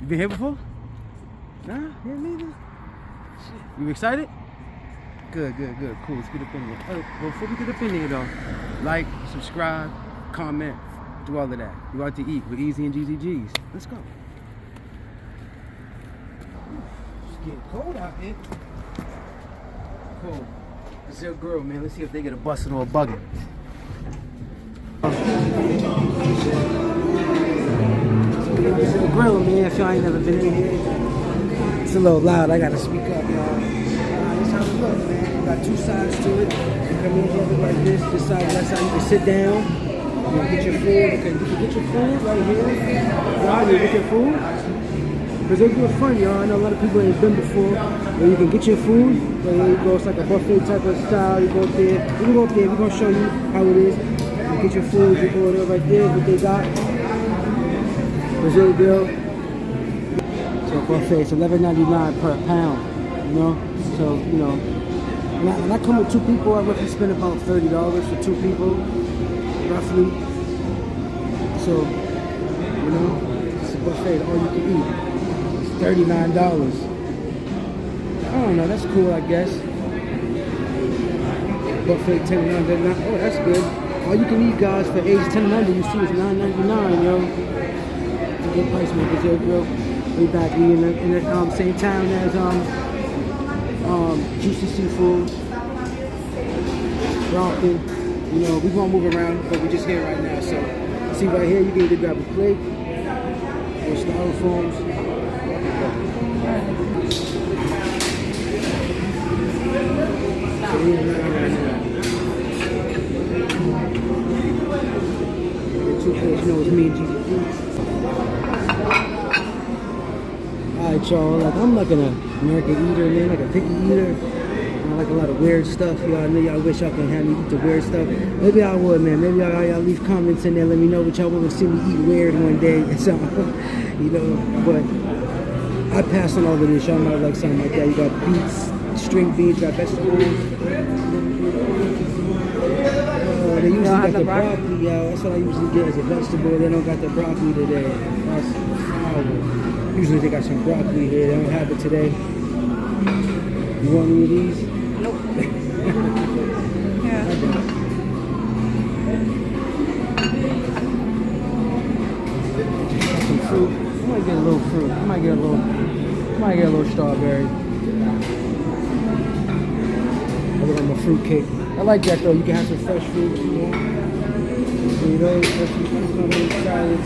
You been here before? Nah, here neither. You excited? Good, good, good. Cool. Let's get up in here. Well, before we get up in here, though, like, subscribe, comment, do all of that. We about to eat with Eazy and Jeezy. Let's go. It's getting cold out here. Cool. It's their grill, man. Let's see if they get a busting or a bugging. It's the grill, man. If y'all ain't never been in here, it's a little loud. I gotta speak up, y'all. This how it looks, man. You got two sides to it. You come in here like this. This side, that side. You can sit down. You can get your food. Okay, you can get your food right here. Y'all, you get your food. Because they're good fun, y'all. I know a lot of people ain't been before. Where you can get your food. There you go. It's like a buffet type of style. You go up there. We can go up there. We're gonna show you how it is. You get your food. You go there right there. What they got. Brazil grill. So buffet. It's $11.99 per pound. You know. So you know. When I come with two people, I roughly spend about $30 for two people, roughly. So you know, it's a buffet. All you can eat. $39. I don't know, that's cool, I guess. Buffet $10.99. Oh, that's good. All you can eat, guys, for age 10 and under, you see, is $9.99, yo. It's a good price, man, Brazil grill. We back in the same town as Juicy Seafood, Brockton. You know, we gonna move around, but we're just here right now. So, see right here, you can either grab a plate or styrofoams. You know it's me and Jeezy. Alright, y'all. Like, I'm like an American eater, man, like a picky eater. I like a lot of weird stuff. Y'all, I know y'all wish y'all could have me eat the weird stuff. Maybe I would, man. Maybe y'all leave comments in there. Let me know what y'all want to see me eat weird one day and something. You know, but I pass on all of this. Y'all might like something like that. You got beets, string beans, you got vegetables. They usually got the broccoli, y'all. That's what I usually get as a vegetable. They don't got the broccoli today. That's horrible. Usually they got some broccoli here. They don't have it today. You want any of these? Nope. Yeah. Some fruit. I might get a little fruit. I might get a little strawberry. I look like my fruit cake. I like that though. You can have some fresh fruit, you know. Potatoes, fresh fruit, salads.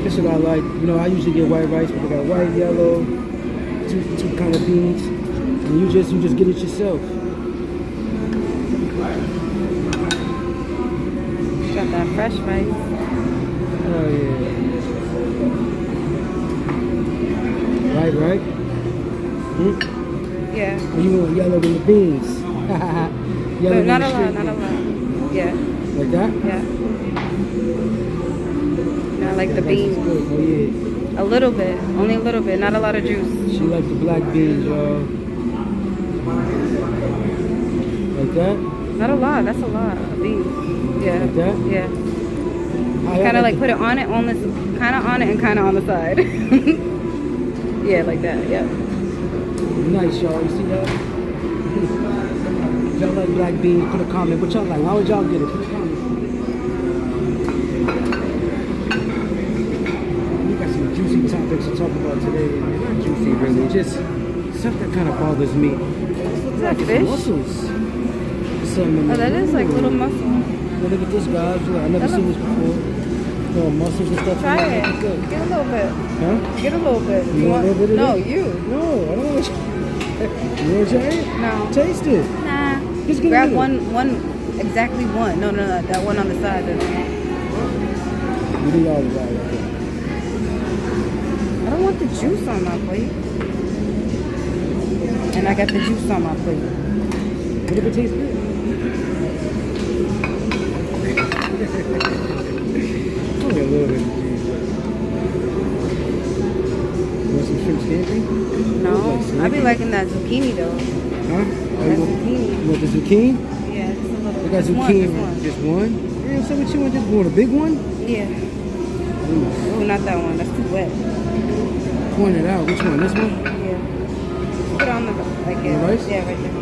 This is what I like. You know, I usually get white rice, but they got white, yellow, two kind of beans, and you just get it yourself. Got that fresh rice. Oh yeah. Right. Hmm? Yeah. Oh, you want yellow with the beans? Yellow But not a lot, string not a beans. lot. Yeah. Like that? Yeah. I like the beans. Oh yeah. A little bit, only a little bit, not a lot of juice. She like the black beans, y'all. Like that? Not a lot, that's a lot of beans. Yeah. Like that? Yeah. Kind of like put it on it, on this, kind of on it and kind of on the side. Yeah, like that, yeah. Nice, y'all. You see that? If y'all like black beans, put a comment. What y'all like? Why would y'all get it? Put a comment. We got some juicy topics to talk about today. Not juicy, really. Just stuff that kind of bothers me. Is that fish? Mussels. Oh, that is like little mussels. Well, look at this, guys. Look, I've never seen this before. Little mussels and stuff. Try it. Good. Get a little bit. Huh? Get a little bit. You want a little bit of No, it? you. No, I don't want to. You want to try it? No. Taste it. Nah. Just get Grab a little. one, exactly one. No, that one on the side. You need all of that. I don't want the juice on my plate. And I got the juice on my plate. What if it tastes good? Only a little bit. You want some shrimp scampi? No, I be liking that zucchini though. Huh? That zucchini. You want the zucchini? Yeah, just a little. We got Just zucchini. one. Just one? Yeah, so what you want? Just want a big one? Yeah. Oh, not that one. That's too wet. Point it out. Which one? This one? Yeah. Put it on the like On the rice? Yeah, right there.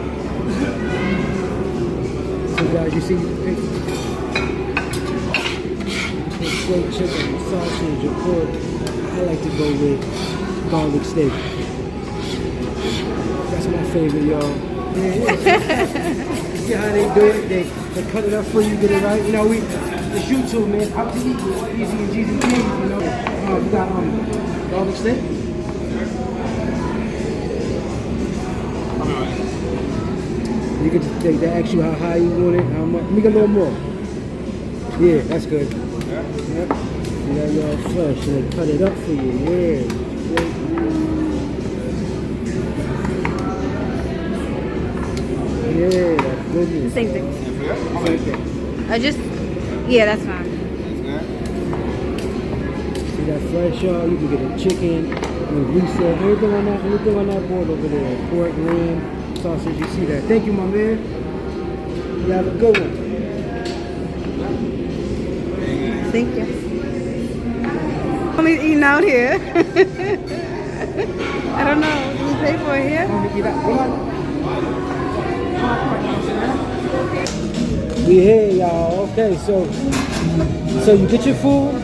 So guys, you see the steak, chicken, sausage, or pork. I like to go with garlic steak. That's my favorite, y'all. See how they do it? They cut it up for you, get it right. You know, it's YouTube, man. Out to eat with Eazy and Jeezy, you know. We got garlic steak. You can just they ask you how high you want it, how much. Let me get a little more. Yeah, that's good. Yep. You got y'all fresh, and they cut it up for you. Yeah. Yeah, that's goodness. Same thing. Same thing. Yeah, that's fine. See that fresh, y'all? You can get a chicken, Lisa, anything on that board over there. Pork, lamb, sausage, you see that. Thank you, my man. You have a good one. Thank you. Only eating out here. I don't know. Do we pay for it here? We here, y'all. Okay, so you get your food,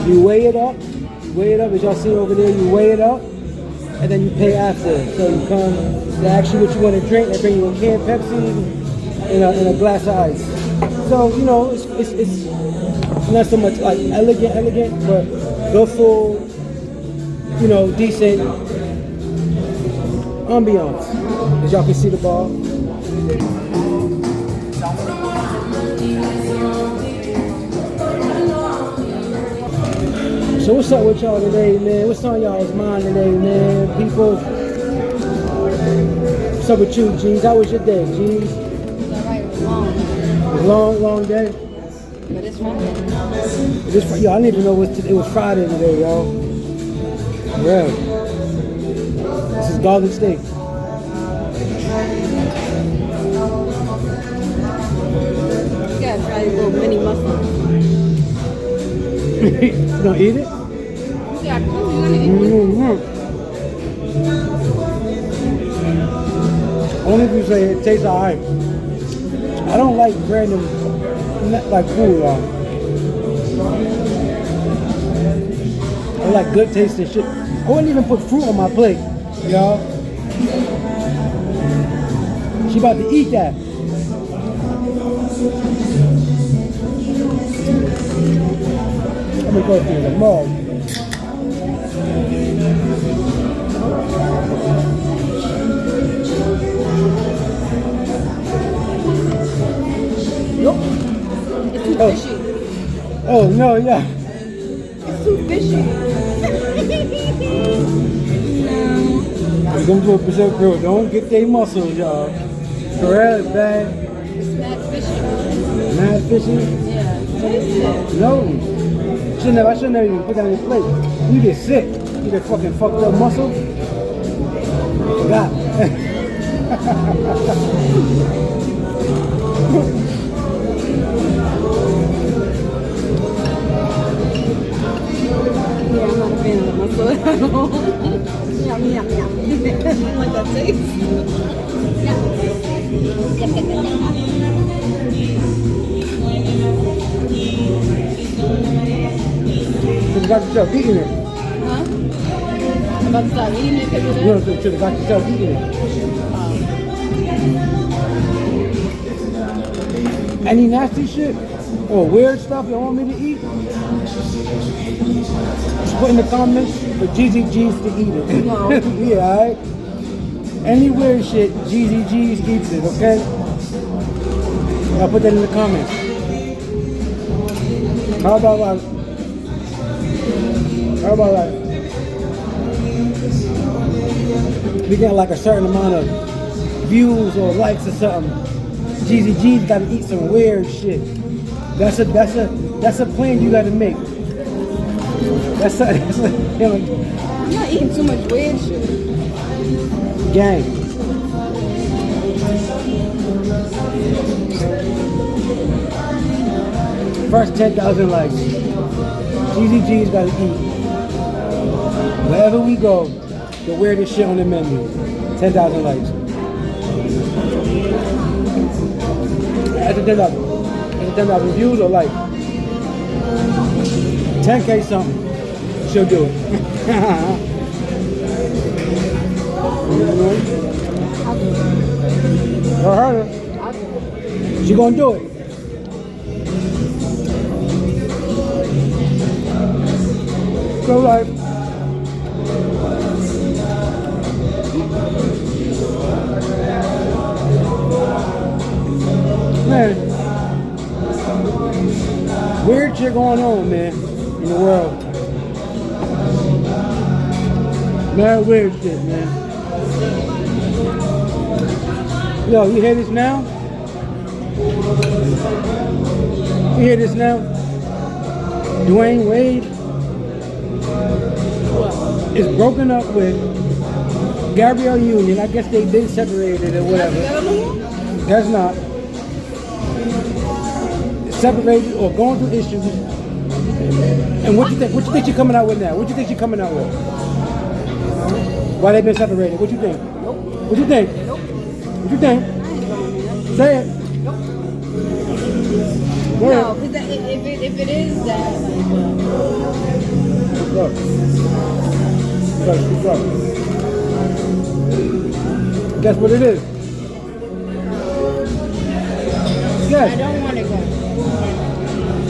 you weigh it up, as y'all see over there, you weigh it up, and then you pay after. So you come, they ask you what you want to drink, they bring you a can of Pepsi and a glass of ice. So, you know, it's not so much like elegant, but good food, you know, decent ambiance. As y'all can see the bar. So what's up with y'all today, man? What's on y'all's mind today, man? People, what's up with you, Jeez? How was your day, Jeez? It's alright, it was long. It was a long day? But it's fun. Yo, I didn't even know it was Friday today, y'all. Yeah. This is garlic steak. You gotta try these little mini mussels. You gonna eat it? Yeah, you're gonna eat Only if you say it tastes alright. I don't like random, like food, y'all. I like good tasting shit. I wouldn't even put fruit on my plate, y'all. She about to eat that. I'm gonna go through the mug. Nope. It's too fishy. Oh no, yeah. It's too fishy. We're gonna do a Brazil grill. Don't get their muscles, y'all. Corral is bad. It's mad fishy. Mad fishy? Yeah. Taste it. No. I shouldn't have even put that on your plate. You get sick. You get fucking fucked up muscle. Forgot. Yeah, I'm not a fan of the mussel at all. Yum, yum, yum. I don't like that taste. So you got yourself eating it. Huh? I'm about to start eating it because of that. You know, so you got yourself eating it. Any nasty shit or weird stuff you want me to eat? Just put in the comments for Jeezy G's to eat it. No. Yeah, alright? Any weird shit, Jeezy G's eats it, okay? I'll put that in the comments. How about like we get like a certain amount of views or likes or something. Jeezy G's gotta eat some weird shit. That's a plan you gotta make. That's a I'm not eating too much weird shit. gang. First 10,000 likes. Jeezy G's gotta eat. Wherever we go, the weirdest shit on the menu. 10,000 likes. That's a 10,000. That's a 10,000 views or likes. 10K something. She'll do it. I heard her. She gonna do it. So like, man, weird shit going on, man, in the world. Man, weird shit, man. Yo, you hear this now? You hear this now? D Wayde is broken up with GABRIEL Union. I guess they've been separated or whatever. That's not. Separated or going through issues. And what you think? What you think she's coming out with now? What you think she's coming out with? Why they been separated? What you think? What you think? What you think? Say it. No, because if it is that, Look. Guess what it is? Guess. I don't want to go.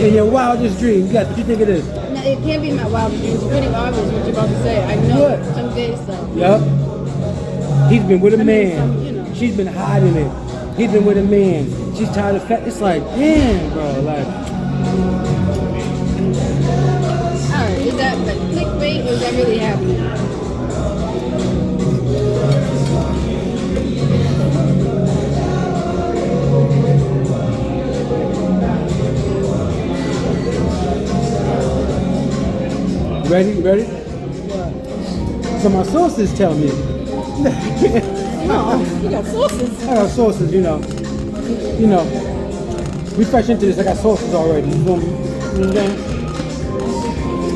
In your wildest dreams, guess what you think it is? No, it can't be my wildest dreams. It's pretty obvious what you're about to say. I know What? some days so. Yup. He's been with a man. some, you know. She's been hiding it. He's been with a man. She's tired of fat. It's like, damn, bro. Like, Alright, is that like clickbait or is that really happening? ready? You ready? So my sources tell me. No, you got sauces. I got sources, you know. We fresh into this. I got sources already. You know what I'm saying?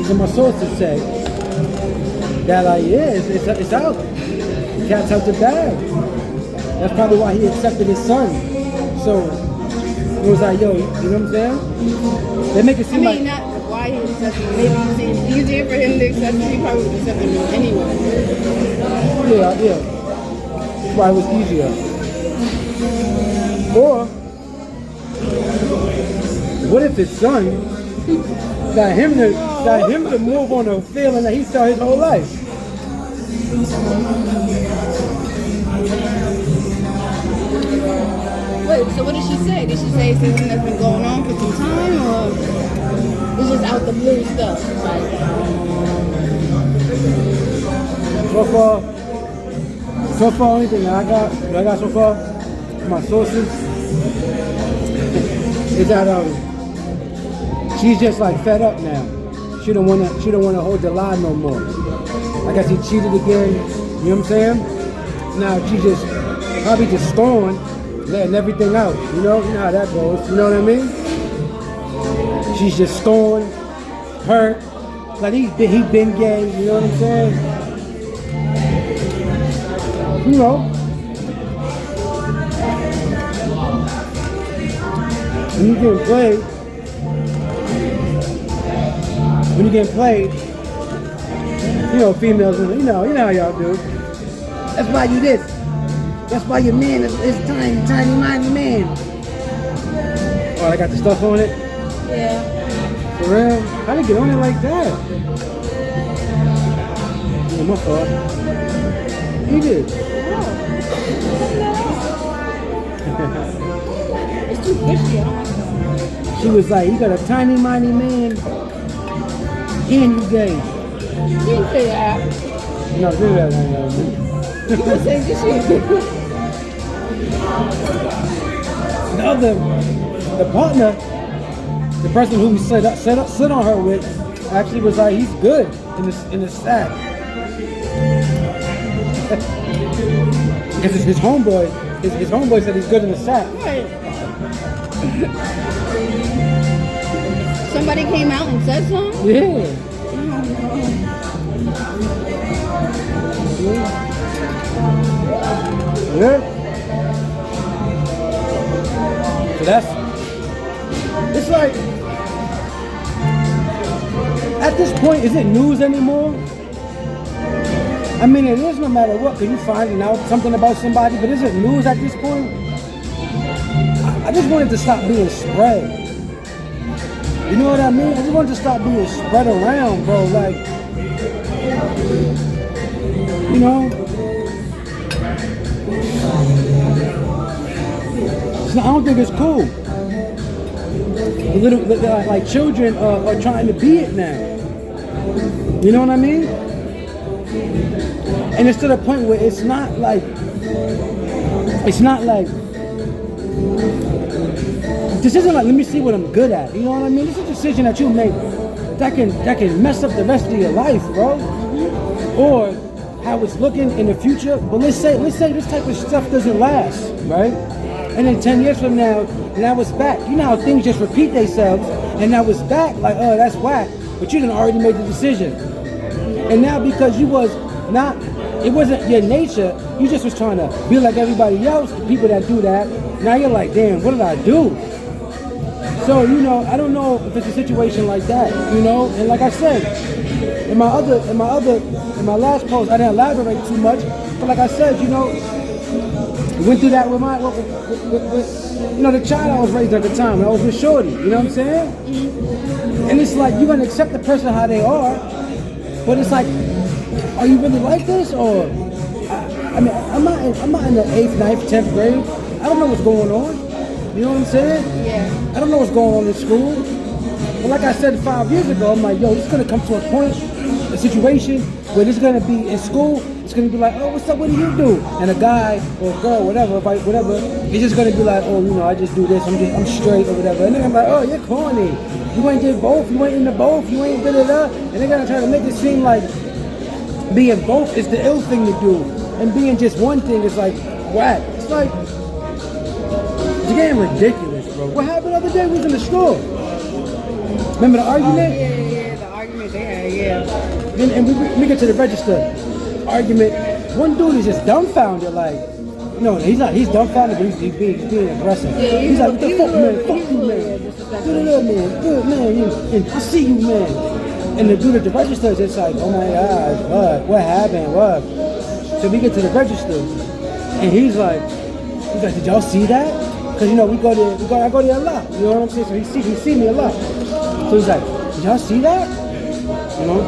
So my sources say that, like, yeah, it's out. The cat's out the bag. That's probably why he accepted his son. So it was like, yo, you know what I'm saying? They make it seem like. Not why he accepted it. Maybe you say it's easier for him to accept it. He probably would accept it anyway. Yeah. That's why it was easier. Or what if his son got him to move on a feeling that he saw his whole life? Wait, so what did she say? Did she say it's something that's been going on for some time, or it's just out the blue stuff? Like, So far, only thing that I got so far, my sources, is that she's just like fed up now. She don't wanna hold the lie no more. I guess he cheated again. You know what I'm saying? Now she just probably just scorned, letting everything out. You know how that goes. You know what I mean? She's just scorned, hurt, like he been gay. You know what I'm saying? You know. When you getting played, you know, females, you know how y'all do. That's why you this. That's why your man is tiny minded man. Oh, I got the stuff on it? yeah. For real? How did it get on it like that? Yeah, my fault. You did. It's too fishy. I don't like that. She was like, you got a tiny minded man and you gay. You didn't say that. No, do that. You didn't say this shit. The partner, the person who we sit on her with, actually was like, he's good in the sack. Because it's his homeboy. His homeboy said he's good in the sack. Right. Some somebody came out and said something? Yeah. Yeah. So it's like, at this point, is it news anymore? I mean, it is no matter what, because you finding out something about somebody, but is it news at this point? I just wanted to stop being spread. You know what I mean? I just wanted to stop being spread around, bro. Like, you know? So I don't think it's cool. Like children are trying to be it now. You know what I mean? And it's to the point where it's not like this isn't like, let me see what I'm good at. You know what I mean? This is a decision that you make that can mess up the rest of your life, bro. Or how it's looking in the future. But let's say this type of stuff doesn't last, right? And then 10 years from now it's back. You know how things just repeat themselves, and now it's back, like, oh, that's whack. But you done already made the decision. And now because it wasn't your nature, you just was trying to be like everybody else, the people that do that. Now you're like, damn, what did I do? So, you know, I don't know if it's a situation like that, you know? And like I said, in my last post, I didn't elaborate too much, but like I said, you know, I went through that with you know, the child I was raised at the time, when I was with Shorty, you know what I'm saying? And it's like, you're gonna accept the person how they are, but it's like, are you really like this? Or, I mean, I'm not in the 8th, 9th, 10th grade. I don't know what's going on. You know what I'm saying? Yeah. I don't know what's going on in school. But like I said 5 years ago, I'm like, yo, this is gonna come to a point, a situation where this is gonna be in school. It's gonna be like, oh, what's up? What do you do? And a guy or a girl, whatever, he's just gonna be like, oh, you know, I just do this. I'm straight or whatever. And then I'm like, oh, you're corny. You ain't did both. You ain't into both. You ain't da-da-da. And they're gonna try to make it seem like being both is the ill thing to do, and being just one thing is like whack. It's like, it's getting ridiculous, bro. What happened the other day? We was in the store. Remember the argument? Yeah, the argument they had, yeah. And we get to the register. Argument. One dude is just dumbfounded, like, no, he's not. He's dumbfounded, but he's being aggressive. Yeah, he's like, what the fuck, man? Fuck you, man. Da-da-da, man. Good, man. And I see you, man. And the dude at the register is just like, oh my gosh, what happened, what? So we get to the register, and he's like, did y'all see that? Cause you know I go there a lot. You know what I'm saying? So he see me a lot. So he's like, did y'all see that? You know?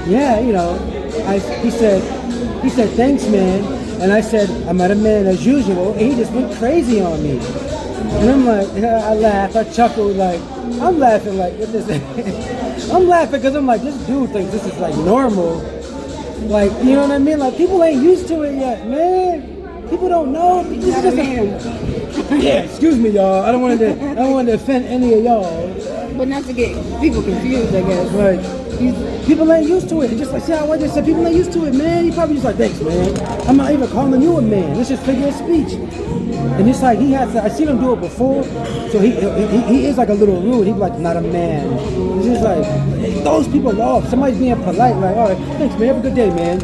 Yeah, you know. He said, thanks, man. And I said, I met a man as usual, and he just went crazy on me. And I'm like, I laughed, I chuckled, like, I'm laughing like, what this I'm laughing because I'm like, this dude thinks this is like normal. Like, you know what I mean? Like, people ain't used to it yet, man. People don't know. This is just yeah, excuse me, y'all. I don't want to offend any of y'all. But not to get people confused, I guess. Like, people ain't used to it. It's just like, see how I just said, people ain't used to it, man. He probably just like, thanks, man. I'm not even calling you a man. It's just figure of speech. And it's like, I seen him do it before, so he is like a little rude. He'd be like, not a man. It's just like, it throws people off. Somebody's being polite, like, all right, thanks, man, have a good day, man.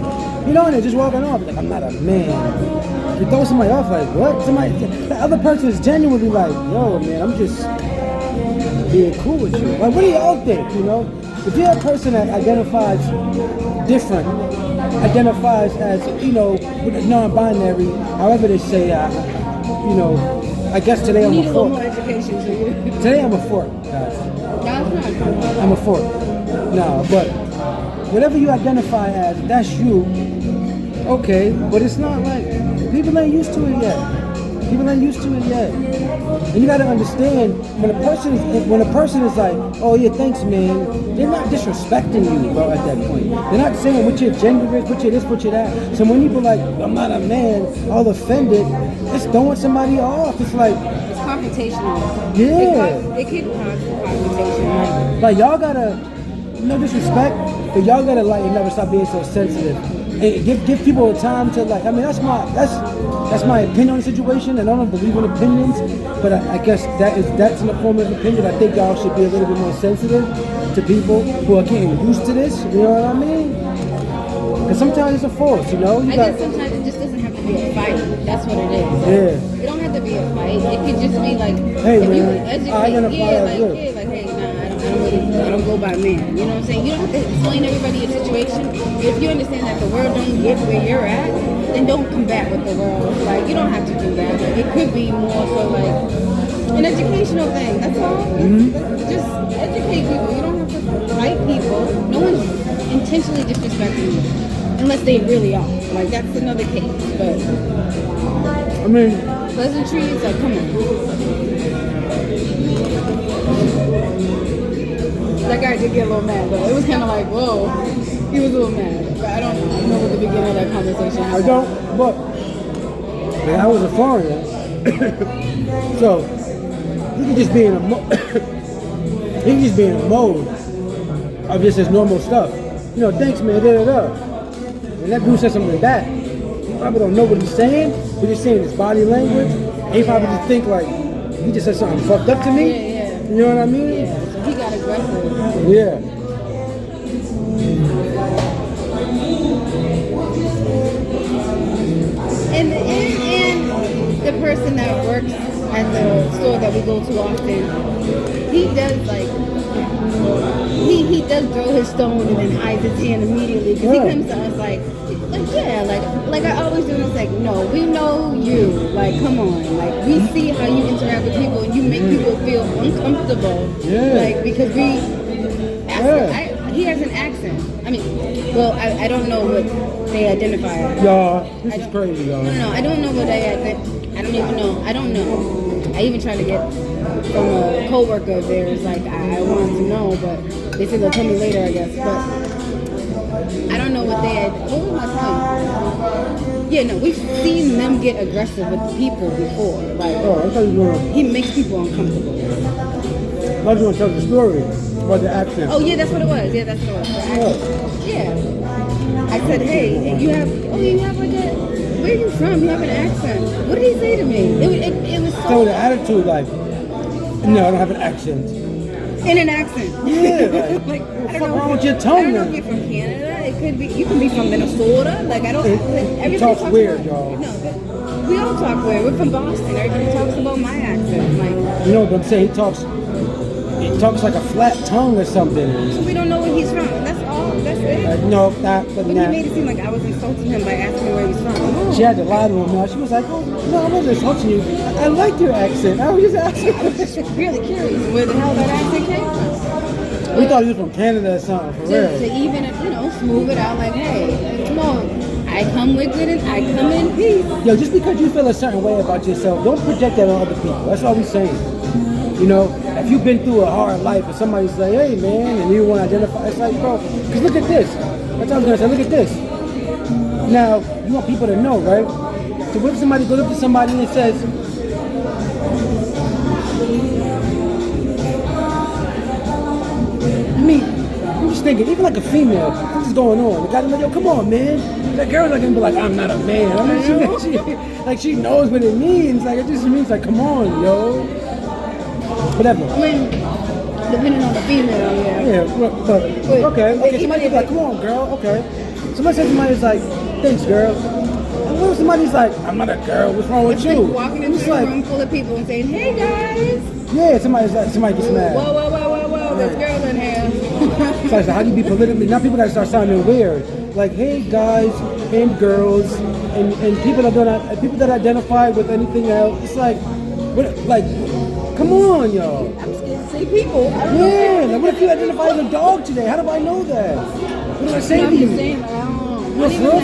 You know, and they're just walking off, like, I'm not a man. You throw somebody off, like, what? The other person is genuinely like, yo, man, I'm just being cool with you. Like, what do y'all think, you know? If you're a person that identifies different, identifies as, you know, non-binary, however they say, you know, I guess today I'm a fork. Today I'm a fork, guys. I'm a fork. No, but whatever you identify as, if that's you, okay, but it's not like, people ain't used to it yet. People ain't used to it yet. And you gotta understand, when a person is like, oh yeah, thanks, man, they're not disrespecting you, bro, at that point. They're not saying what your gender is, what your this, what your that. So when you be like, I'm not a man, all offended, it's throwing somebody off. It's like, it's confrontational. Yeah. It can cause confrontation. Like, y'all gotta, no disrespect, but y'all gotta like and never stop being so sensitive. and give people a time to like. I mean, that's my opinion on the situation, and I don't believe in opinions, but I guess that's in the form of opinion. I think y'all should be a little bit more sensitive to people who are getting used to this. You know what I mean? Because sometimes it's a force, you know. I guess sometimes it just doesn't have to be a fight. That's what it is. Yeah. It don't have to be a fight. It could just be like, hey if man, you educate, I identify as good. I don't go by man. You know what I'm saying? You don't have to explain everybody your situation. If you understand that the world don't get where you're at, then don't combat with the world. Like, you don't have to do that. Like, it could be more so like an educational thing. That's all. Just educate people. You don't have to fight people. No one's intentionally disrespecting you, unless they really are. Like, that's another case. But I mean, pleasantries, like, come on. That guy did get a little mad though. It was kind of like, whoa, he was a little mad. But I don't know what the beginning of that conversation was. I don't, but I was a foreigner, so he could just be in a he could just be in a mode of just his normal stuff. You know, thanks man, and that dude said something back. Probably don't know what he's saying, but he's saying his body language. And he probably just think like he just said something fucked up to me. Yeah. You know what I mean? Yeah. So he got aggressive. Yeah. And the person that works at the store that we go to often, he does like he does throw his stone and then hides his hand immediately because he comes to us like yeah, like I always do. It's like, no, we know you. Like, come on. Like, we see how you interact with people and you make people feel uncomfortable. Yeah. Like, because he has an accent. I mean, well, I don't know what they identify as. Y'all, this is crazy, y'all. No, I don't know what I don't even know. I don't know. I even tried to get from a co-worker of theirs, like, I wanted to know, but they said they'll tell me later, I guess. But I don't know what they had. What was my point? Yeah, no, we've seen them get aggressive with people before. Like, I thought you were gonna, he makes people uncomfortable. I was going to tell the story about the accent. Oh, yeah, that's what it was. Yeah, that's what it was. Yeah. I said, hey, you have like a, where are you from? You have an accent. What did he say to me? It was so... So the attitude, like, no, I don't have an accent. In an accent. Yeah, like what's wrong with your tongue? I don't know if you're from Canada. It could be. You can be from Minnesota. Like I don't. He talks weird, y'all. No, we all talk weird. We're from Boston. Everybody talks about my accent. Like, you know what I'm saying? He talks like a flat tongue or something. So we don't know where he's from. That's all. That's it. No, not. But he made it seem like I was insulting him by asking where he's from. She had to lie to him now. She was like, oh, no, I wasn't insulting you. I like your accent. I was just asking. I was just really curious where the hell that accent came from. We thought he was from Canada or something, for real. To even, smooth it out like, hey, come on. I come with good and I come in peace. Yo, just because you feel a certain way about yourself, don't project that on other people. That's all we're saying. You know, if you've been through a hard life and somebody's like, hey, man, and you want to identify, it's like, bro, because look at this. That's what I was going to say. Look at this. Now, you want people to know, right? So what if somebody goes up to somebody and says, I mean, I'm just thinking, even like a female, what's is going on? The guy's like, yo, come on, man. That girl's not gonna be like, I'm not a man. I mean, she knows what it means. Like, it just means like, come on, yo. Whatever. I mean, depending on the female, yeah. Yeah, but okay. Somebody's like, come on, girl. Okay. Somebody says somebody's like, thanks, girl. And what if somebody's like, I'm not a girl. What's wrong with it's you? Like walking into a room full of people and saying, hey guys. Yeah, somebody gets mad. Whoa, there's girls in here. So I said, how do you be politically? Now people gotta start sounding weird. Like, hey guys and girls and people that identify with anything else. It's like, come on, y'all. I'm scared to say people. Yeah, like what if you identify as a dog today? How do I know that? What do I say to you? Saying, like, I don't know. What's wrong?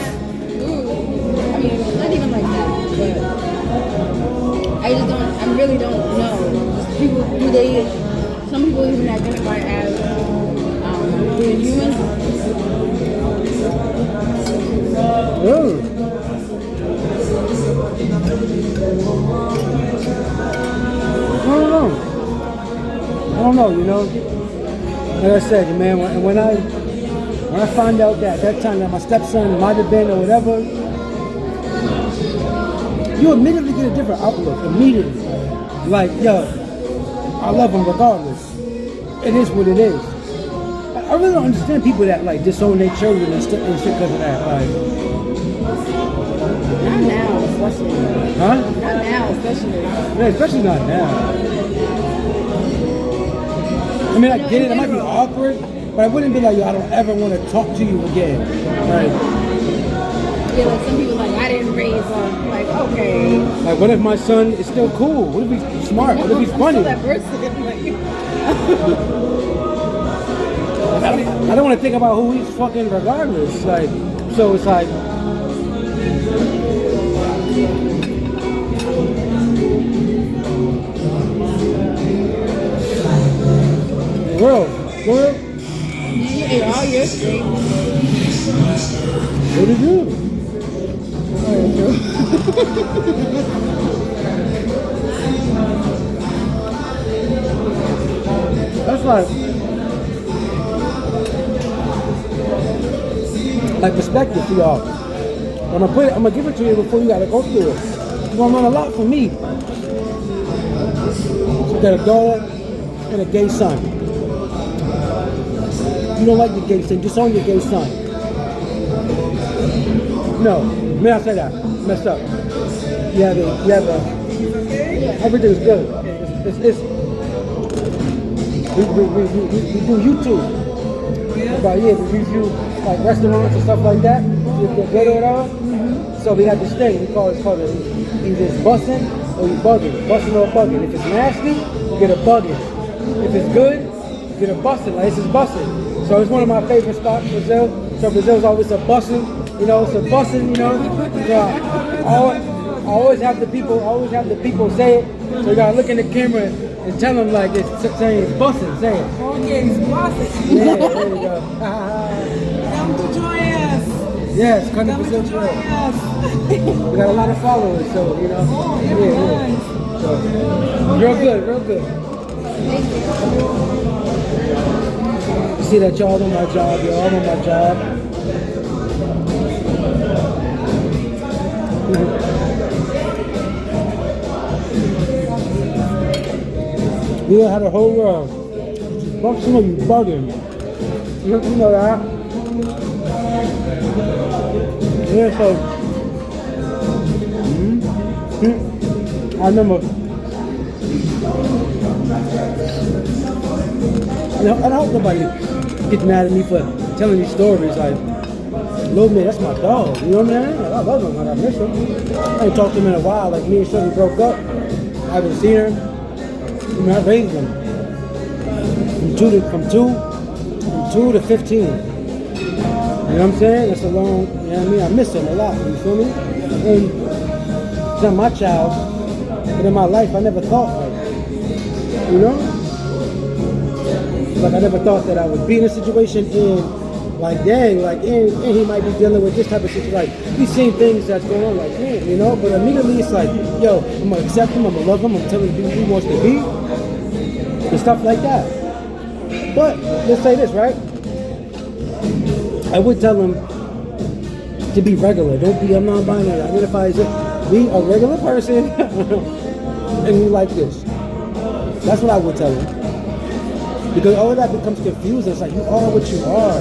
I mean, not even like that, but I really don't know. People, some people even identify as being human. Oh. I don't know, you know. Like I said, man, when When I found out that that time that my stepson might have been or whatever, you immediately get a different outlook. Immediately. Like, yo, I love him regardless. It is what it is. I really don't understand people that like disown their children and shit because of that. Like, not now, especially. huh? Not now, especially. Yeah, especially not now. I mean, I get it. It might be awkward, but I wouldn't be like, yo, I don't ever want to talk to you again. Like, yeah, like some people like, I didn't raise him. Like, okay. Like, what if my son is still cool? What if he's smart? What if he's funny? That person, like, I don't want to think about who he's fucking regardless. Like, so it's like, world. you ate all your steak. What did you do? That's like perspective for y'all. I'm gonna give it to you before you gotta go through it. It's gonna run a lot for me. You got a daughter and a gay son. You don't like the gay son, disown your gay son. No, may I say that? Messed up. You have everything's good. We do YouTube. But yeah, we review like restaurants and stuff like that. If they're good or whatever. So we have this thing, we call it either it's bussin' or you bugging. Bussin' or bugging. If it's nasty, you get a bugging. If it's good, you get a bussin'. Like this is bussin'. So it's one of my favorite spots, Brazil. So Brazil's always a bussin', you know, it's a bussin', you know. So I always have the people say it. So you gotta look in the camera and tell them like it's saying it's bussin', say it. Okay, it's bussin'. Yeah, there you go. Come to join us. Yes, come to Come to Brazil. join us. We got a lot of followers, so you know. Oh, yeah. nice. So real good, real good. You see that y'all on my job, y'all on my job. Yeah, had a whole Brockton, you bugging. You know that? Yeah, so I remember. You know, I don't hope nobody gets mad at me for telling these stories. Like, Lil Man, that's my dog. You know what I mean? I love him. Like, I miss him. I ain't talked to him in a while. Like, me and Shorty broke up. I haven't seen her. I mean, I raised him from two to 15. You know what I'm saying? That's a long, you know what I mean? I miss him a lot, you feel me? And he's not my child, but in my life, I never thought, like, you know? Like, I never thought that I would be in a situation and, like, dang, like, and he might be dealing with this type of situation, like, these same things that's going on, like, damn, you know? But immediately it's like, yo, I'm gonna accept him, I'm gonna love him, I'm telling him who he wants to be, and stuff like that. But, let's say this, right? I would tell him to be regular. Don't be a non-binary. Identify as be a regular person and you like this. That's what I would tell him. Because all of that becomes confusing. It's like you are what you are.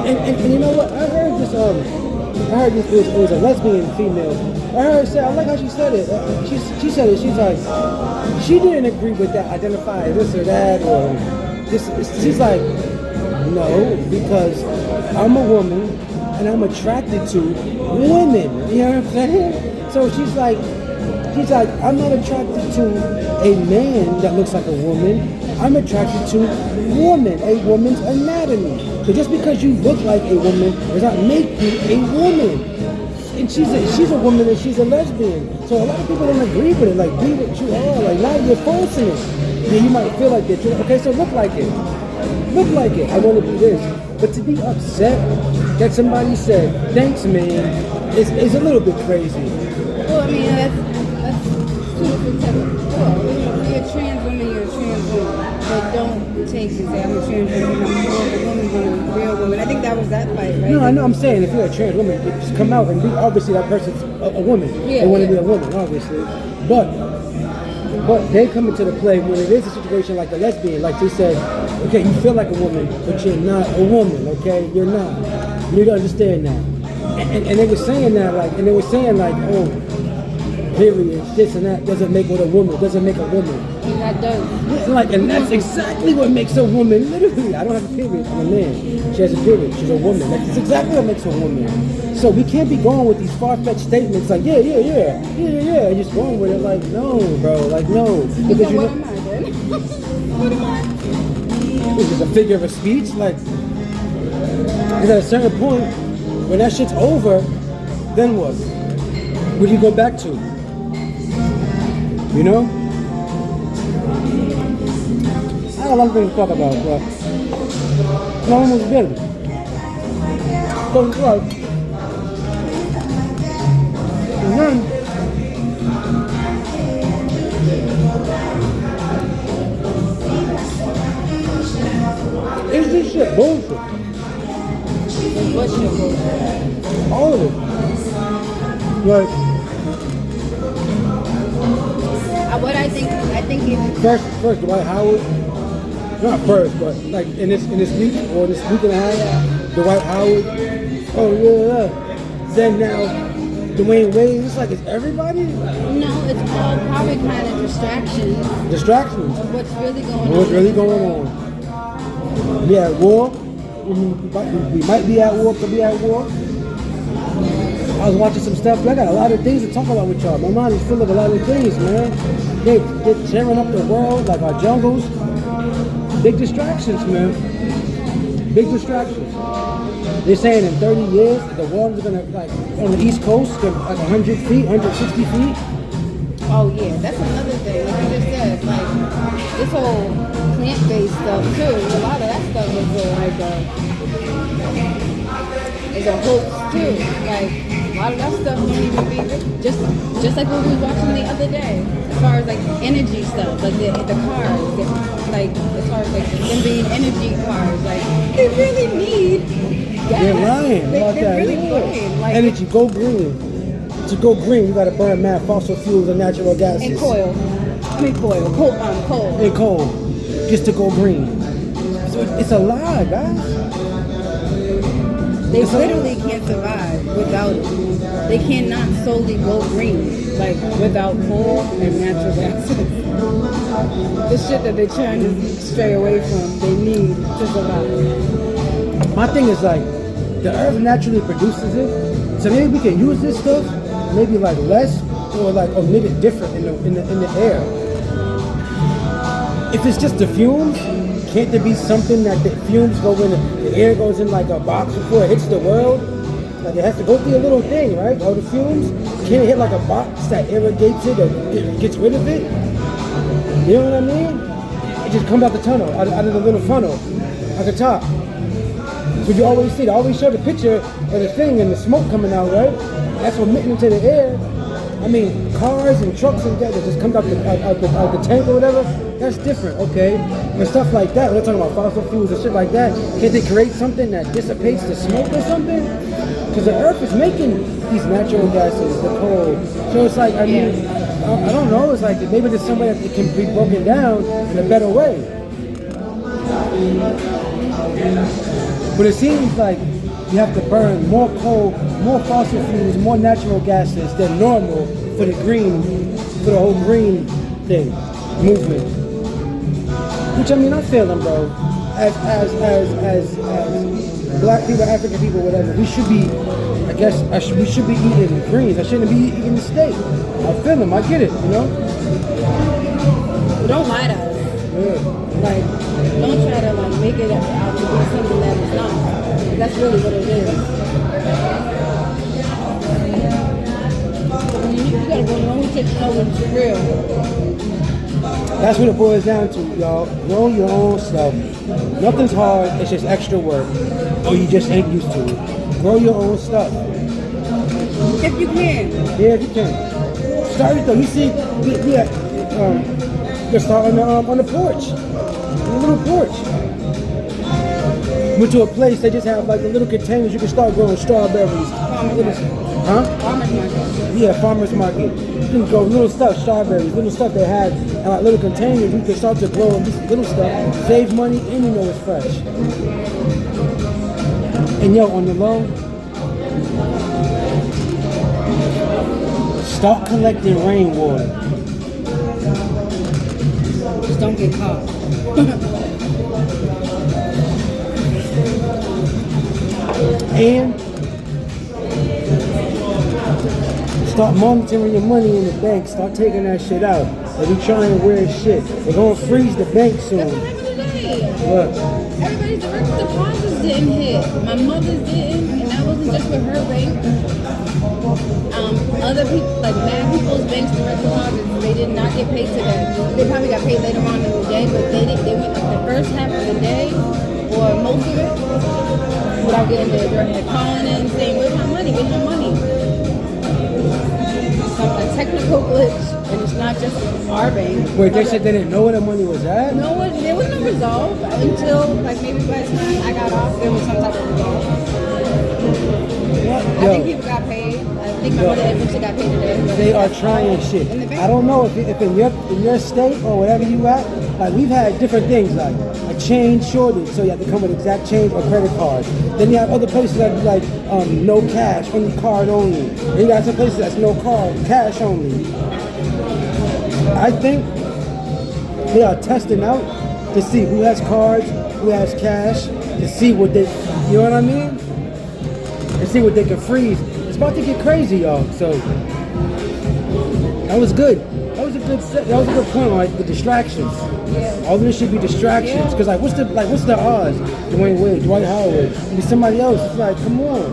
And you know what? I heard this. It was a lesbian female. I heard her say. I like how she said it. She said it. She's like, she didn't agree with that. Identify as this or that or this. She's like, no, because I'm a woman and I'm attracted to women. You know what I'm saying? So she's like, I'm not attracted to a man that looks like a woman. I'm attracted to woman, a woman's anatomy. So just because you look like a woman does not make you a woman. And she's a woman and she's a lesbian. So a lot of people don't agree with it. Like, be what you are. Like, now you're forcing it. Yeah, you might feel like that. Okay, so look like it. Look like it. I want to be this. But to be upset that somebody said, thanks, man, is a little bit crazy. Well, I mean, that's two different the type of, well, if you're a trans woman, you're a trans woman. But don't take and say, I'm a trans woman, I'm more of a woman than a real woman. I think that was that fight, right? No, I know. I'm saying if you're a trans woman, just come out and be obviously that person's a woman. Yeah, they want to yeah. be a woman, obviously. But they come into the play when it is a situation like the lesbian, like they said, okay, you feel like a woman, but you're not a woman, okay? You're not. You need to understand that. And they were saying that, like, and they were saying like, oh, periods, this and that doesn't make what a woman, doesn't make a woman. And that does. Yeah, like, and that's exactly what makes a woman. Literally, I don't have a period. I'm a man. She has a period. She's a woman. That's exactly what makes a woman. So we can't be going with these far-fetched statements like, yeah, and just going with it like, no, bro, like, no. Because So what am I then? What am I? it's just a figure of speech. Like, because at a certain point, when that shit's over, then what? What do you go back to? You know? I have a lot of things to talk about, but no one was good. So it's like, and then, is this shit bullshit? What's your bullshit? All of it. Like, What I think it, first Dwight Howard, not first, but like in this week or this week and a half, Dwight Howard. Oh yeah. Then now, D Wayde. It's like, is everybody? no, it's all probably kind of Distractions. of what's really going on. What's really going on? We at war. We might be at war. Could be at war. I was watching some stuff. I got a lot of things to talk about with y'all. My mind is full of a lot of things, man. They're tearing up the world like our jungles. Big distractions, man. Big distractions. They're saying in 30 years, the water's gonna, like, on the East Coast, like 100 feet, 160 feet. Oh yeah, that's another thing. Like you just said, like this whole plant-based stuff too. A lot of that stuff is a hoax too. Like a lot of that stuff don't even be just like what we was watching the other day. As far as like energy stuff, like the cars, like as far as like them being energy cars, like they really need gas. They're lying about They're that. really Yeah. lying. Like, Energy, go green. To go green, you gotta burn mad fossil fuels and natural gases. and coal. Coal. And coal, just to go green. So it's a lie, guys. They literally can't survive without it. They cannot solely go green, like without coal and natural gases. The shit that they're trying to stray away from, they need to survive. My thing is like, the earth naturally produces it, so maybe we can use this stuff, maybe like less, or like emit it different in the air. If it's just the fumes, can't there be something that the fumes go in, the air goes in like a box before it hits the world? Like it has to go through a little thing, right? All the fumes, can't it hit like a box that irrigates it or gets rid of it? You know what I mean? It just comes out the tunnel, out of the little funnel, at the top. So you always see, they always show the picture of the thing and the smoke coming out, right? That's what emitting into the air. I mean, cars and trucks and that just comes out the tank or whatever. That's different, okay? And stuff like that, we're talking about fossil fuels and shit like that. Can't they create something that dissipates the smoke or something? Because the earth is making these natural gases, the coal. So it's like, I mean, I don't know, it's like maybe there's some way that it can be broken down in a better way. But it seems like you have to burn more coal, more fossil fuels, more natural gases than normal for the whole green thing, movement. Which I mean, I feel them, bro. As black people, African people, whatever, we should be, we should be eating greens. I shouldn't be eating the steak. I feel them, I get it, you know? Don't lie to us. Yeah. Like, don't try to like make it out to be something that it's not. That's really what it is. You gotta go know who takes over it's real. That's what it boils down to, y'all. Know your own stuff. Nothing's hard, it's just extra work. Or you just ain't used to it. Grow your own stuff. If you can. Yeah, if you can. Start it though. You see, You can start on the porch, on the little porch. Went to a place they just have like the little containers. You can start growing strawberries. Huh? Farmers market. Yeah, farmers market. You can grow little stuff, strawberries, little stuff they had in like little containers. You can start to grow this little stuff, save money, and you know it's fresh. And yo, on the low, start collecting rainwater. Just don't get caught. And start monitoring your money in the bank. Start taking that shit out. They be trying to wear shit. They're gonna freeze the bank soon. That's what happened today. What? Everybody's direct deposits didn't hit. My mother's didn't, and that wasn't just with her bank. Other people, like mad people's banks direct deposits, they did not get paid today. They probably got paid later on in the day, but they went like the first half of the day, or most of it, without getting there. They're calling in saying, "Where's my money? Where's my money?" A technical glitch, and it's not just our bank. Wait, they said they didn't know where the money was at? No one, there was no resolve until like maybe by the time I got off, there was some type of resolve. I think people got paid. I think my mother eventually got paid today. They are trying shit. I don't know if in your state or wherever you at, like we've had different things like a change shortage, so you have to come with exact change or credit cards. Then you have other places that be like no cash, only card only. Then you got some places that's no card, cash only. I think they are testing out to see who has cards, who has cash, to see what they, you know what I mean? And see what they can freeze. It's about to get crazy, y'all. So that was good. That was a good point. Like the distractions. Yeah. All of this should be distractions. Cause like what's the odds? D Wayde, Dwight Howard, be somebody else. It's like, come on.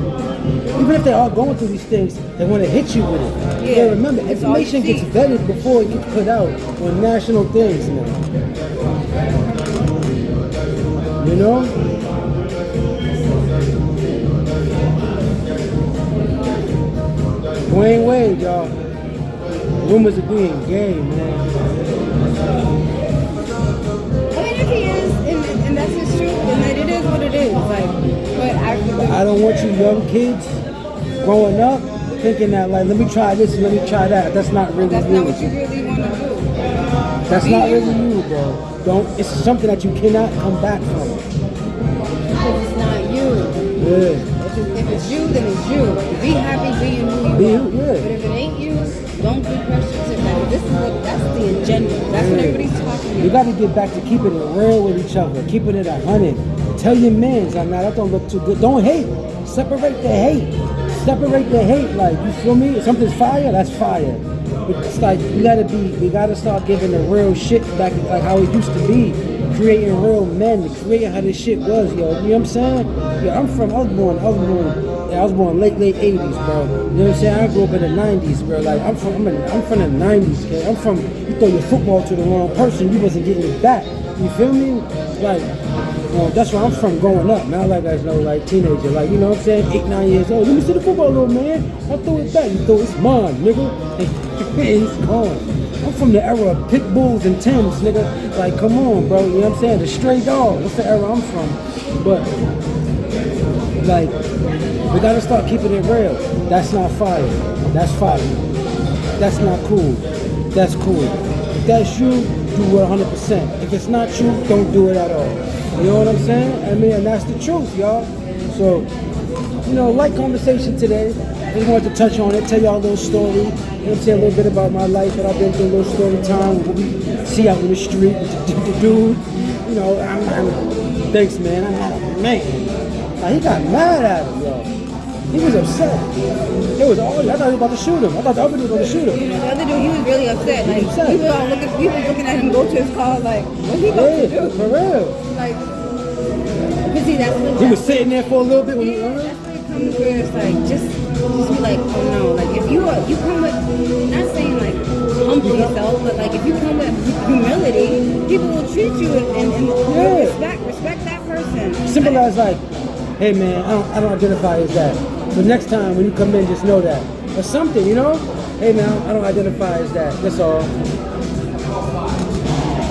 Even if they are going through these things, they want to hit you with it. Yeah. Remember, information gets vetted before it gets put out on national things, man. You know? D Wayde, y'all. Rumors are being gay, man. I mean, if he is, and that's his truth, then it is what it is. Like, but I don't want you young kids growing up thinking that like, let me try this and let me try that. That's not really that's you. not what you really want to do. That's not really you, bro. Don't. It's something that you cannot come back from. Because it's not you. Yeah. If it's you, then it's you. Be happy being who you are. Yeah. But if it ain't you, don't be pressured to that. That's the agenda. That's what everybody's talking about. You got to get back to keeping it real with each other, keeping it 100. Tell your mans, like, nah, that don't look too good. Don't hate. Separate the hate. Separate the hate. Like, you feel me? If something's fire, that's fire. It's like we gotta start giving the real shit back, like how it used to be. Creating real men, creating how this shit was, yo. You know what I'm saying? Yeah, I was born late 80s, bro. You know what I'm saying? I grew up in the 90s, bro. Like I'm from the 90s, kid. You throw your football to the wrong person, you wasn't getting it back. You feel me? Like, that's where I'm from growing up. Now, like guys know, like teenager, like, you know what I'm saying? 8, 9 years old. Let me see the football, little man. I throw it back. You throw it's mine, nigga. And it's gone. I'm from the era of pit bulls and Tims, nigga. Like, come on, bro. You know what I'm saying? The stray dog. That's the era I'm from. But, like, we gotta start keeping it real. That's not fire. That's fire. That's not cool. That's cool. If that's you, do it 100%. If it's not you, don't do it at all. You know what I'm saying? I mean, and that's the truth, y'all. So, you know, light conversation today. Just wanted to touch on it, tell y'all a little story. You know what I'm saying? A little bit about my life that I've been through, a little story time. What we see out in the street with the dude. You know, thanks, man. I'm not a man. Like, he got mad at him, yo. He was upset. It was all, I thought he was about to shoot him. I thought the other dude was going to shoot him. You know, the other dude, he was really upset. Like, we were looking at him go to his car, like, what's he about to do? For real. Like, because see, that's what he was sitting there for a little bit when he that's where it comes where it's like, just be like, oh no. Like, if you come with, not saying like, humble yourself, but like, if you come with humility, people will treat you and respect that person. Simple as like, hey man, I don't identify as that. So next time when you come in, just know that. Or something, you know? Hey man, I don't identify as that. That's all.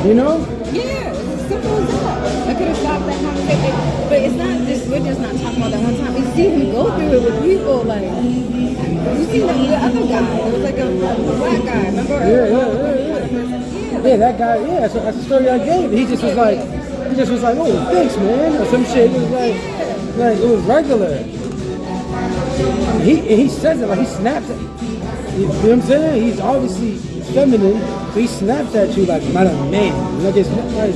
You know? Yeah, it's as simple as that. I could have stopped that conversation. But it's not just, we're just not talking about that one time. We see him go through it with people. Like, you see the other guy. It was like a black guy. Remember? Yeah, that guy, yeah, so that's the story I gave. He just was like, oh, thanks, man, or some shit. It was like it was regular. He says it like he snaps at you know what I'm saying? He's obviously feminine, so he snaps at you like not a man. Like it's like,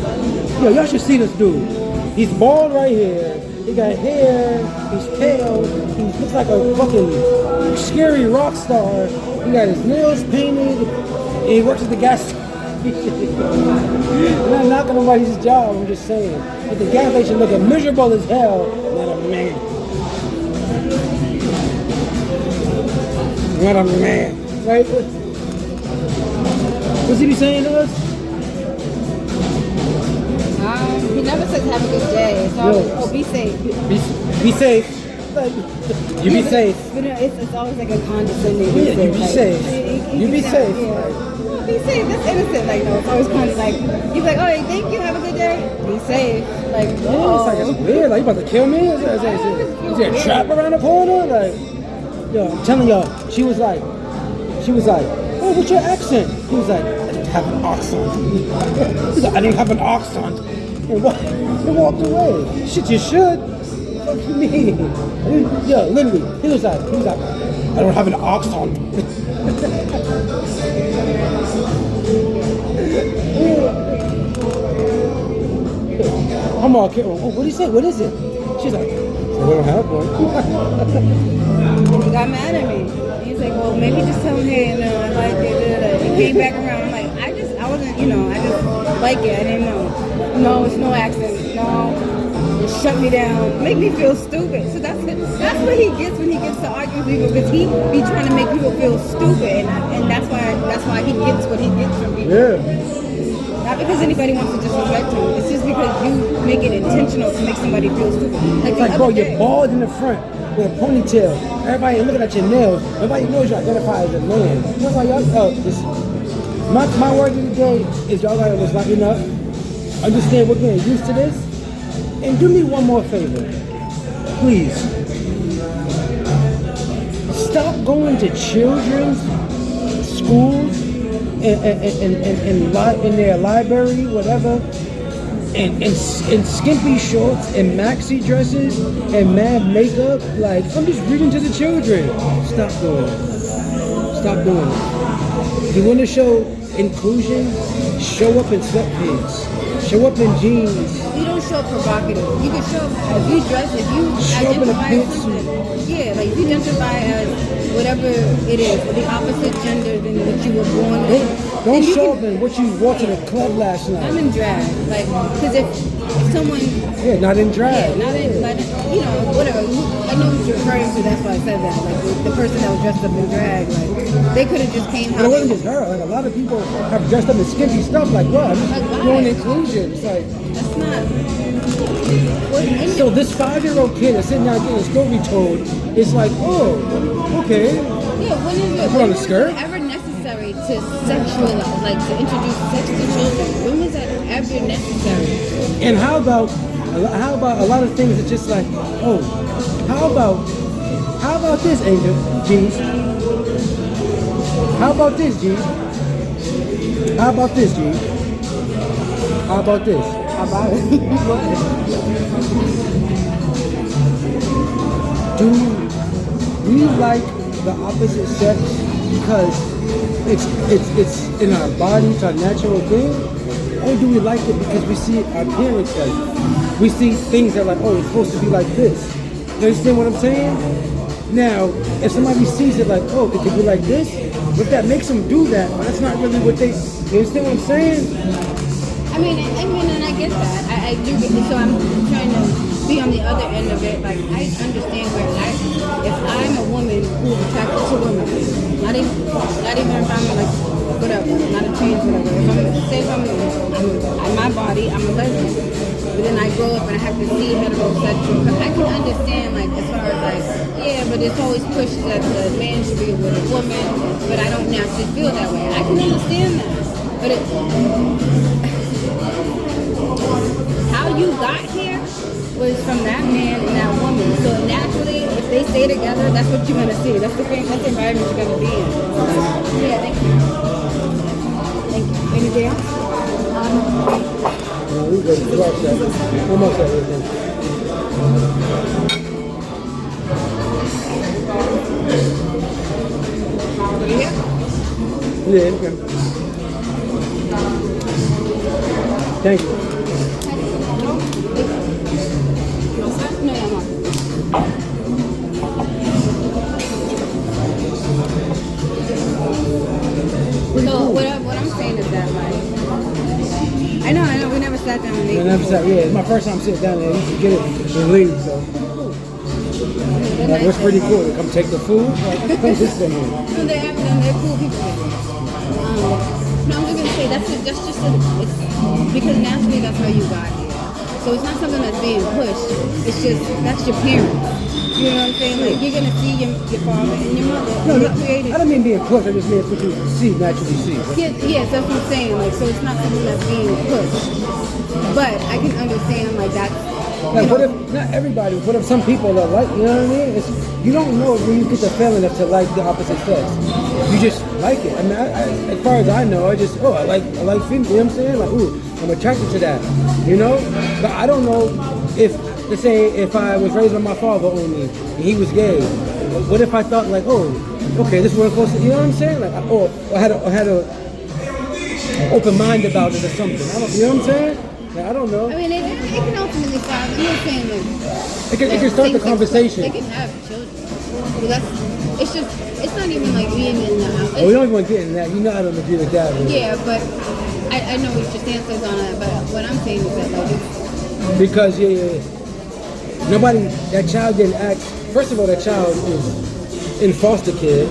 yo, y'all should see this dude. He's bald right here. He got hair. He's pale. He looks like a fucking scary rock star. He got his nails painted. And he works at the gas station. I'm not knocking nobody's job. I'm just saying, at the gas station looking miserable as hell. Not a man. Not a man, right? What's he be saying to us? He never says have a good day. It's always, be safe. Be safe. Like, you be safe. But it's always like a condescending. Yeah, you be safe. You be safe. Well, be safe. That's innocent. Like, no, it's always kind of like, you're like, oh, thank you, have a good day. Be safe. Like, It's like, it's weird. Like, you about to kill me? Is there a trap around the corner? Like, yo, I'm telling y'all, she was like, oh, what's your accent? He was like, I didn't have an accent. He's like, I didn't have an accent. And walked away. Shit, you should. What the fuck you mean? Yo, literally, he was like, I don't have an accent. I'm all kidding. Oh, what did he say? What is it? She's like, we don't have one. And he got mad at me. He's like, well, maybe just tell him, hey, no, I like it. He came back around. I'm like, I wasn't, I just like it. I didn't know. No, it's no accent. No, it shut me down. Make me feel stupid. So that's what he gets when he gets to argue with people, because he be trying to make people feel stupid, and that's why he gets what he gets from people. Yeah. Not because anybody wants to disrespect him. It's just because you make it intentional to make somebody feel stupid. Like bro, you're bald in the front with a ponytail. Everybody looking at your nails. Nobody knows you identify as a man. That's why y'all. My word of the day is y'all gotta just lighten up. Understand we're getting used to this. And do me one more favor. Please. Stop going to children's schools in their library, whatever, and skimpy shorts and maxi dresses and mad makeup. Like, I'm just reading to the children. Stop doing it. Stop doing it. If you want to show inclusion, show up in sweatpants. Show up in jeans. You don't show up provocative. You can show up if you dress, if you show up in a identify as yeah, like if you identify as whatever it is, or the opposite gender than what you were born with. Don't show up in what you wore to the club last night. I'm in drag, like, because if someone not in drag. Yeah, not in, like, whatever. I know what you're referring to. That's why I said that. Like the person that was dressed up in drag, like they could have just came out. It wasn't just her. Like a lot of people have dressed up in skimpy stuff. Like what? Doing inclusion. It's like that's not. So this 5-year-old kid is sitting down getting a story told. It's like, oh, okay. Yeah, when is it? Put on a skirt. Ever necessary to sexualize, like to introduce sex to children? When was that ever necessary? And how about a lot of things that's just like, oh, how about this, Angel? Jeez. How about this, Jeez? How about this, Jeez? How about this? How about it? Do we like the opposite sex because it's in our body, it's our natural thing? Or do we like it because we see our parents like it? We see things that are like, oh, it's supposed to be like this. You understand what I'm saying? Now, if somebody sees it like, oh, it could be like this, if that makes them do that, but that's not really what they, you understand what I'm saying? I mean, and I get that. I do get it. So I'm trying to be on the other end of it. Like, I understand where if I'm a woman who's attracted to women, not even if I'm like, whatever, not a trans, whatever. If I'm my body, I'm a lesbian. But then I grow up and I have to see heterosexual. I can understand, like, as far as like, yeah, but it's always pushed that the man should be with a woman, but I don't naturally feel that way. I can understand that. But how you got here was from that man and that woman. So naturally, if they stay together, that's what you're gonna see. That's the environment you're gonna be in. Yeah, thank you. Thank you. Anything else? No, we good. We all set. Almost everything. Yeah. Yeah, okay. Thank you. No, I'm not. So what I'm saying is that like I know, we never sat down and ate. Yeah, it's my first time sitting down there. I used to get it and leave, so. Like, what's pretty cool? They come take the food? Like, this thing here. No, they're cool people. No, I'm just gonna say it's because naturally that's how you got here. So it's not something that's being pushed. It's just that's your parents. You know what I'm saying? Like you're gonna see your father and your mother. No, created. I don't mean being pushed. I just mean it's what you naturally see. Yes, that's what I'm saying. Like, so it's not something that's being pushed. But I can understand like that's. Like, what if not everybody? What if some people are like, you know what I mean? You don't know when you get the feeling of to like the opposite sex. You just like it. I mean, as far as I know, I like female. You know what I'm saying? Like, ooh, I'm attracted to that. You know, but I don't know if. Let's say if I was raised by my father only and he was gay, what if I thought like, oh, okay, this is what close to, you know what I'm saying? Like, or had a open mind about it or something. You know what I'm saying? Like, I don't know. I mean, it can ultimately start. I'm not saying that. It can start the conversation. They can have children. Well, it's not even like being in the house. Oh, we don't even want to get in that. You know I don't agree with that. Really. Yeah, but I know what your stance is on it. But what I'm saying is that like it's because nobody, that child didn't ask. First of all, that child is in foster care,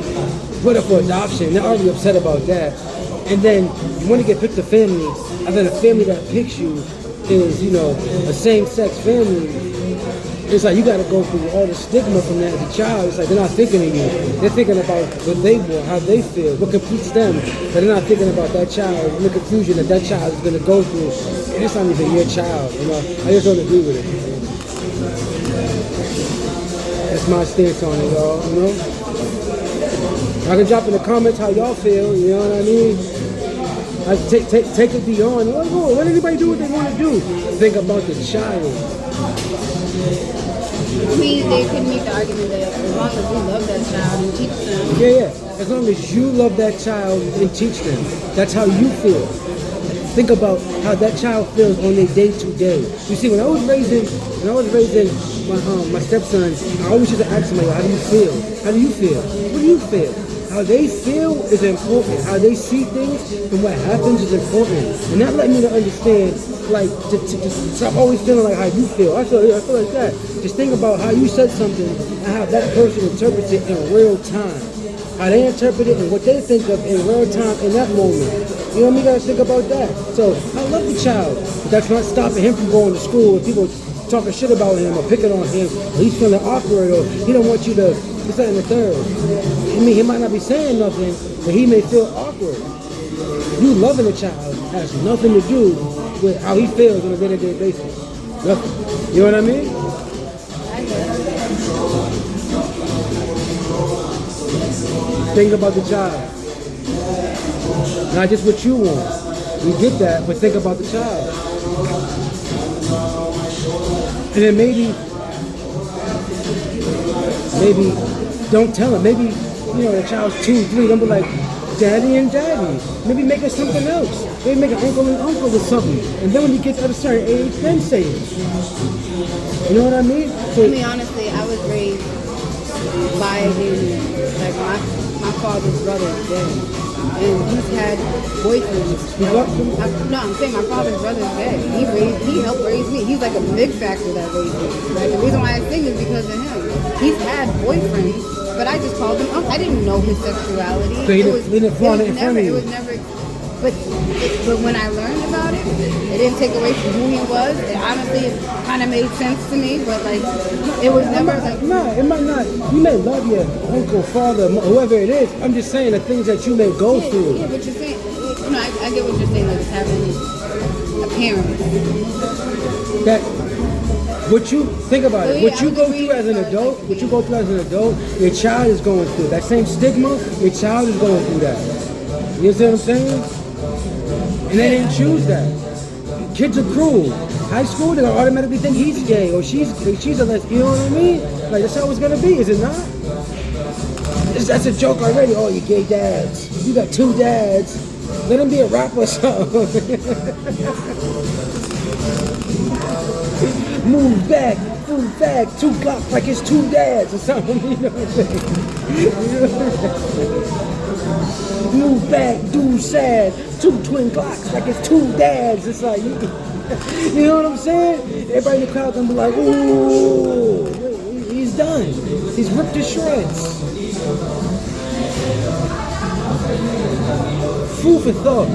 put up for adoption. They're already upset about that. And then you want to get picked a family, and then a family that picks you is, you know, a same-sex family. It's like you got to go through all the stigma from that as a child. It's like they're not thinking of you. They're thinking about what they want, how they feel, what completes them. But they're not thinking about that child and the confusion that child is going to go through. And it's not even your child, you know. I just don't agree with it. That's my stance on it, y'all, you know? I can drop in the comments how y'all feel, you know what I mean? I take it beyond. Like, oh, let everybody do what they want to do. Think about the child. I mean, they could make the argument that as long as we love that child and teach them. Yeah. As long as you love that child and teach them, that's how you feel. Think about how that child feels on their day-to-day. You see, when I was raising my stepson, I always used to ask him, like, how do you feel? How do you feel? What do you feel? How they feel is important. How they see things and what happens is important. And that led me to understand, like, to stop always feeling like how you feel. I feel like that. Just think about how you said something and how that person interprets it in real time. How they interpret it and what they think of in real time in that moment. You know what I mean? You gotta think about that. So, I love the child, but that's not stopping him from going to school and people talking shit about him or picking on him, or he's feeling awkward, or he don't want you to do something the third. I mean, he might not be saying nothing, but he may feel awkward. You loving a child has nothing to do with how he feels on a day-to-day basis. Nothing. You know what I mean? Think about the child. Not just what you want. We get that, but think about the child. And then maybe don't tell him. Maybe, you know, the child's 2, 3, don't be like, daddy and daddy. Maybe make it something else. Maybe make an uncle and uncle or something. And then when he gets at a certain age, then say it. You know what I mean? So, I mean, honestly, I was raised by a gay man. Like, my father's brother is gay. And he's had boyfriends. No, I'm saying my father's brother is gay. He helped raise me. He's like a big factor that raised me. Like, the reason why I sing is because of him. He's had boyfriends, but I just called him up. I didn't know his sexuality. So he didn't flaunt it in front of you. It was never. But when I learned about it, it didn't take away from who he was. It honestly kind of made sense to me, but like it was never like. No, it might not. You may love your uncle, father, whoever it is. I'm just saying the things that you may go through. Yeah, but you're saying, you know, I get what you're saying. Like just having a parents. That what you think about So, it, yeah, what you I go agree through as an with that. adult, what you go through as an adult, your child is going through that same stigma. Your child is going through that. You see what I'm saying? And they didn't choose that. Kids are cruel. High school, they're gonna automatically think he's gay or she's a lesbian. You know what I mean? Like that's how it's gonna be, is it not? That's a joke already. Oh, you gay dads. You got 2 dads. Let him be a rapper or something. Move back, 2 blocks like it's 2 dads or something. You know what I'm saying? Move back, dude sad, 2 twin clocks like it's 2 dads. It's like, you know what I'm saying? Everybody in the crowd gonna be like, ooh, he's done. He's ripped to shreds. Food for thought.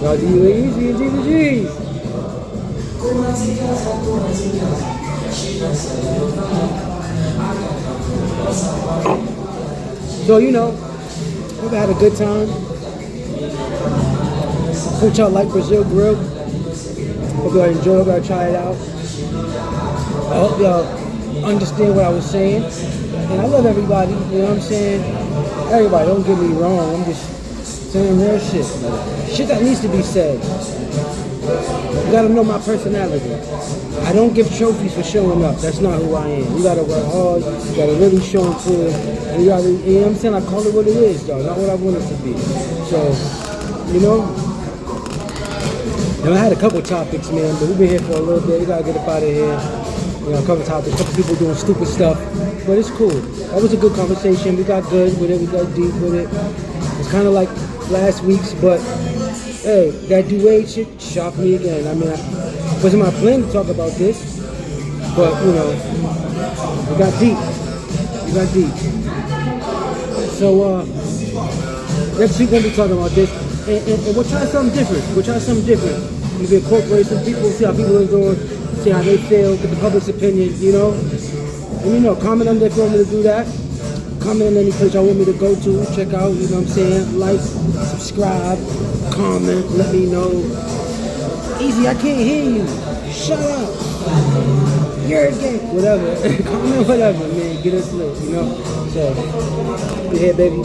Y'all do Eazy and Jeezy. So, you know, hope I had a good time. Hope y'all like Brazil Grill. Hope y'all enjoy it, y'all try it out. I hope y'all understand what I was saying. And I love everybody, you know what I'm saying? Everybody, don't get me wrong. I'm just saying real shit. Shit that needs to be said. You gotta know my personality. I don't give trophies for showing up. That's not who I am. You gotta work hard. You gotta really show and prove. And you gotta, you know what I'm saying? I call it what it is, though. Not what I want it to be. So, you know. And I had a couple topics, man, but we've been here for a little bit. We gotta get up out of here. You know, a couple topics, a couple people doing stupid stuff. But it's cool. That was a good conversation. We got good with it. We got deep with it. It's kind of like last week's, but hey, that D Wayde shit shocked me again. I mean, it wasn't my plan to talk about this, but you know, we got deep. We got deep. So next week we'll be talking about this, and we'll try something different. We'll try something different. Maybe incorporate some people, see how people are doing, see how they feel, get the public's opinion, you know. And you know, comment on there if you want me to do that. Comment on any place y'all want me to go to, check out, you know what I'm saying? Like, subscribe, comment, let me know. Easy, I can't hear you. Shut up. You're gay. Whatever. Comment whatever, man. Get us lit, you know? So, we here, baby.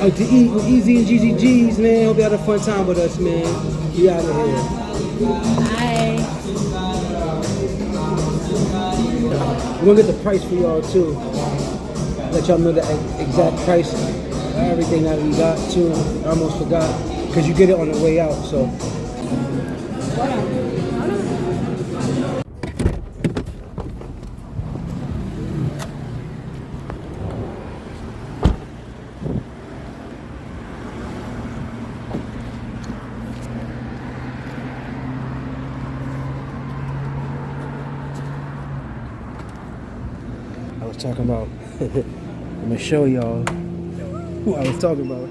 Out to eat with Eazy and Jeezy G's, man. Hope you had a fun time with us, man. We out of here. Bye. We're gonna get the price for y'all too. Let y'all know the exact price of everything that we got too. I almost forgot because you get it on the way out. So. I was talking about, I'm gonna show y'all what I was talking about.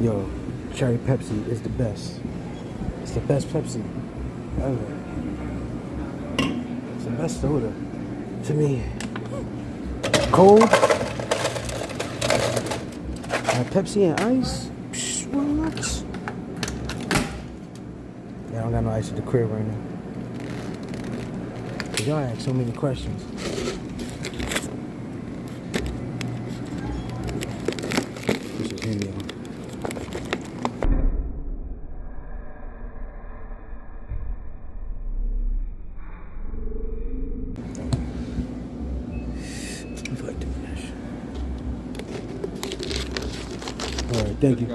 Yo, cherry Pepsi is the best. It's the best Pepsi ever. It's the best soda to me. Cold, Pepsi and ice. Psh, what? Yeah, I don't got no ice at the crib right now. Cause y'all ask so many questions. This is him, y'all. All right, thank you.